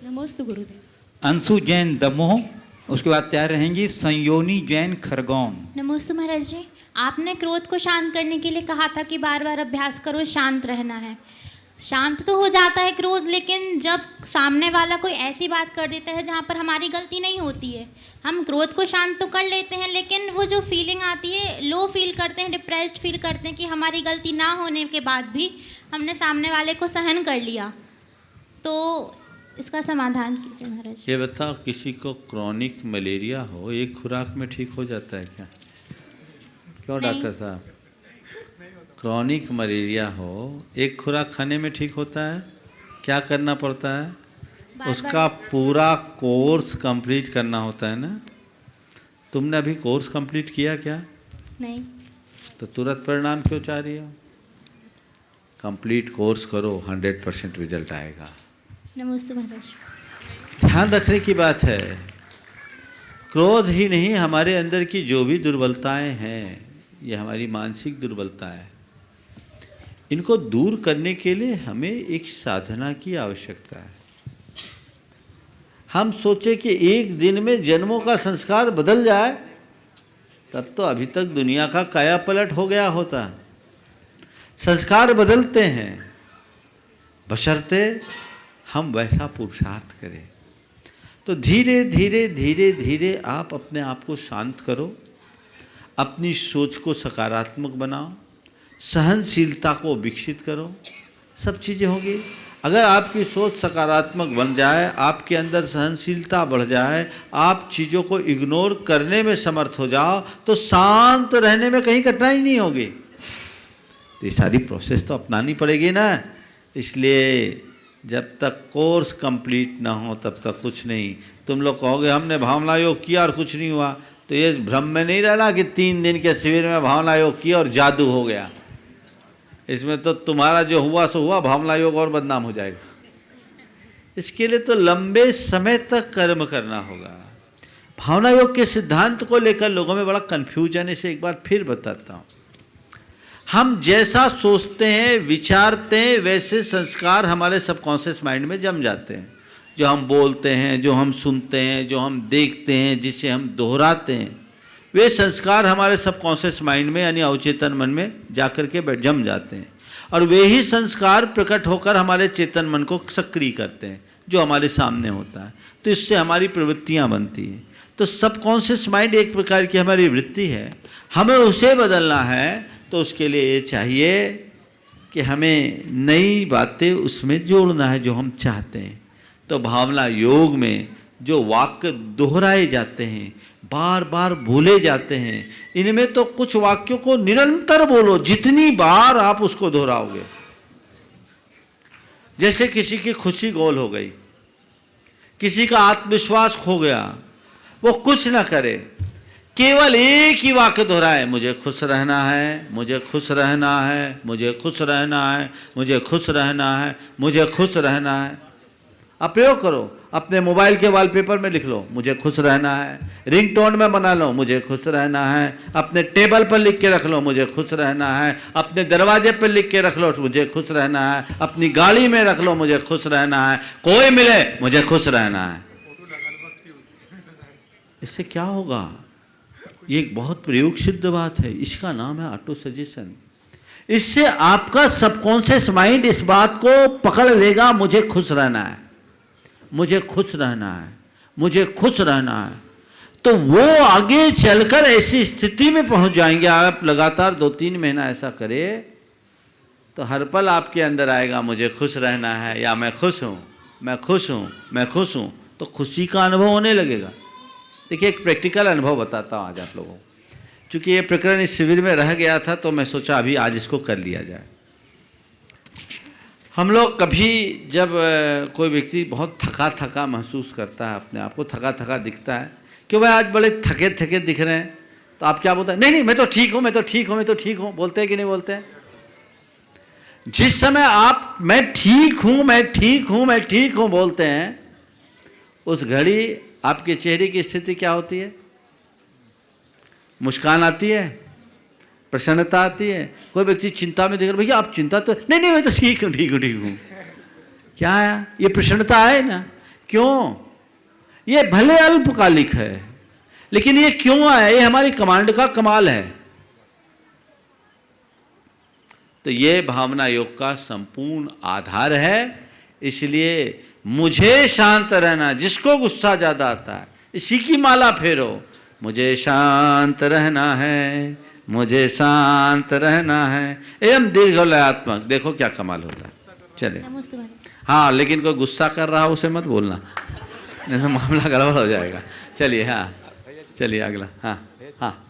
नमोस्तु गुरुदेव। अंशु जैन दमोह, उसके बाद तैयार रहेंगी संयोनी जैन खरगोन। नमोस्तु महाराज जी। आपने क्रोध को शांत करने के लिए कहा था कि बार बार अभ्यास करो, शांत रहना है। शांत तो हो जाता है क्रोध, लेकिन जब सामने वाला कोई ऐसी बात कर देता है जहाँ पर हमारी गलती नहीं होती है, हम क्रोध को शांत तो कर लेते हैं, लेकिन वो जो फीलिंग आती है, लो फील करते हैं, डिप्रेस्ड फील करते हैं कि हमारी गलती ना होने के बाद भी हमने सामने वाले को सहन कर लिया। तो इसका समाधान कीजिए महाराज। ये बताओ, किसी को क्रॉनिक मलेरिया हो, एक खुराक में ठीक हो जाता है क्या? क्यों डॉक्टर साहब? क्रॉनिक मलेरिया हो, एक खुराक खाने में ठीक होता है? क्या करना पड़ता है? उसका पूरा कोर्स कंप्लीट करना होता है ना। तुमने अभी कोर्स कंप्लीट किया क्या? नहीं। तो तुरंत परिणाम क्यों चाह रही हो? कंप्लीट कोर्स करो, 100% रिजल्ट आएगा। नमस्ते महाराज। ध्यान रखने की बात है, क्रोध ही नहीं, हमारे अंदर की जो भी दुर्बलताएं हैं, ये हमारी मानसिक दुर्बलता है, इनको दूर करने के लिए हमें एक साधना की आवश्यकता है। हम सोचे कि एक दिन में जन्मों का संस्कार बदल जाए, तब तो अभी तक दुनिया का काया पलट हो गया होता। संस्कार बदलते हैं, बशर्ते हम वैसा पुरुषार्थ करें। तो धीरे धीरे धीरे धीरे आप अपने आप को शांत करो, अपनी सोच को सकारात्मक बनाओ, सहनशीलता को विकसित करो, सब चीज़ें होंगी। अगर आपकी सोच सकारात्मक बन जाए, आपके अंदर सहनशीलता बढ़ जाए, आप चीज़ों को इग्नोर करने में समर्थ हो जाओ, तो शांत रहने में कहीं कठिनाई नहीं होगी। तो ये सारी प्रोसेस तो अपनानी पड़ेगी ना। इसलिए जब तक कोर्स कंप्लीट ना हो तब तक कुछ नहीं। तुम लोग कहोगे हमने भावना योग किया और कुछ नहीं हुआ, तो ये भ्रम में नहीं रहना कि 3 दिन के शिविर में भावना योग किया और जादू हो गया। इसमें तो तुम्हारा जो हुआ सो हुआ, भावना योग और बदनाम हो जाएगा। इसके लिए तो लंबे समय तक कर्म करना होगा। भावना योग के सिद्धांत को लेकर लोगों में बड़ा कन्फ्यूजन है, इसे एक बार फिर बताता हूँ। हम जैसा सोचते हैं, विचारते हैं, वैसे संस्कार हमारे सबकॉन्शियस माइंड में जम जाते हैं। जो हम बोलते हैं, जो हम सुनते हैं, जो हम देखते हैं, जिसे हम दोहराते हैं, वे संस्कार हमारे सबकॉन्शियस माइंड में यानी अवचेतन मन में जाकर के जम जाते हैं, और वे ही संस्कार प्रकट होकर हमारे चेतन मन को सक्रिय करते हैं, जो हमारे सामने होता है। तो इससे हमारी प्रवृत्तियाँ बनती हैं। तो सबकॉन्शियस माइंड एक प्रकार की हमारी वृत्ति है, हमें उसे बदलना है। तो उसके लिए ये चाहिए कि हमें नई बातें उसमें जोड़ना है जो हम चाहते हैं। तो भावना योग में जो वाक्य दोहराए जाते हैं, बार बार बोले जाते हैं, इनमें तो कुछ वाक्यों को निरंतर बोलो, जितनी बार आप उसको दोहराओगे। जैसे किसी की खुशी गोल हो गई, किसी का आत्मविश्वास खो गया, वो कुछ ना करे, केवल एक ही वाक्य दोहराए, मुझे खुश रहना है, मुझे खुश रहना है, मुझे खुश रहना है, मुझे खुश रहना है, मुझे खुश रहना है। अब प्रयोग करो, अपने मोबाइल के वॉलपेपर में लिख लो मुझे खुश रहना है, रिंगटोन में बना लो मुझे खुश रहना है, अपने टेबल पर लिख के रख लो मुझे खुश रहना है, अपने दरवाजे पर लिख के रख लो मुझे खुश रहना है, अपनी गाड़ी में रख लो मुझे खुश रहना है, कोई मिले मुझे खुश रहना है। इससे क्या होगा? ये एक बहुत प्रयोग सिद्ध बात है, इसका नाम है ऑटो सजेशन। इससे आपका सबकॉन्शियस माइंड इस बात को पकड़ लेगा, मुझे खुश रहना है, मुझे खुश रहना है, मुझे खुश रहना है। तो वो आगे चलकर ऐसी स्थिति में पहुंच जाएंगे। आप लगातार 2-3 महीना ऐसा करें तो हर पल आपके अंदर आएगा मुझे खुश रहना है, या मैं खुश हूँ, मैं खुश हूँ, मैं खुश हूँ। तो खुशी का अनुभव होने लगेगा। देखिए, एक प्रैक्टिकल अनुभव बताता हूँ आज आप लोगों को। चूँकि ये प्रकरण इस शिविर में रह गया था तो मैं सोचा अभी आज इसको कर लिया जाए। हम लोग कभी जब कोई व्यक्ति बहुत थका थका महसूस करता है, अपने आप को थका थका दिखता है कि भाई आज बड़े थके थके दिख रहे हैं, तो आप क्या बोलते हैं? नहीं नहीं, मैं तो ठीक हूँ, मैं तो ठीक हूँ, मैं तो ठीक हूँ। बोलते हैं कि नहीं बोलते हैं? जिस समय आप मैं ठीक हूँ, मैं ठीक हूँ, मैं ठीक हूँ बोलते हैं, उस घड़ी आपके चेहरे की स्थिति क्या होती है? मुस्कान आती है, प्रसन्नता आती है। कोई व्यक्ति चिंता में देख रहा, भैया आप चिंता तो नहीं, नहीं मैं तो ठीक हूँ, ठीक हूँ, ठीक हूँ। क्या है? ये प्रसन्नता है ना, क्यों? ये भले अल्पकालिक है, लेकिन ये क्यों आया? ये हमारी कमांड का कमाल है। तो ये भावना योग का संपूर्ण आधार है। इसलिए मुझे शांत रहना, जिसको गुस्सा ज्यादा आता है इसी की माला फेरो, मुझे शांत रहना है, मुझे शांत रहना है, एवं दीर्घलयात्मक। देखो क्या कमाल होता है। चले, नमस्ते भाई। हाँ, लेकिन कोई गुस्सा कर रहा उसे मत बोलना, नहीं तो मामला गड़बड़ हो जाएगा। चलिए, हाँ, चलिए अगला। हाँ हाँ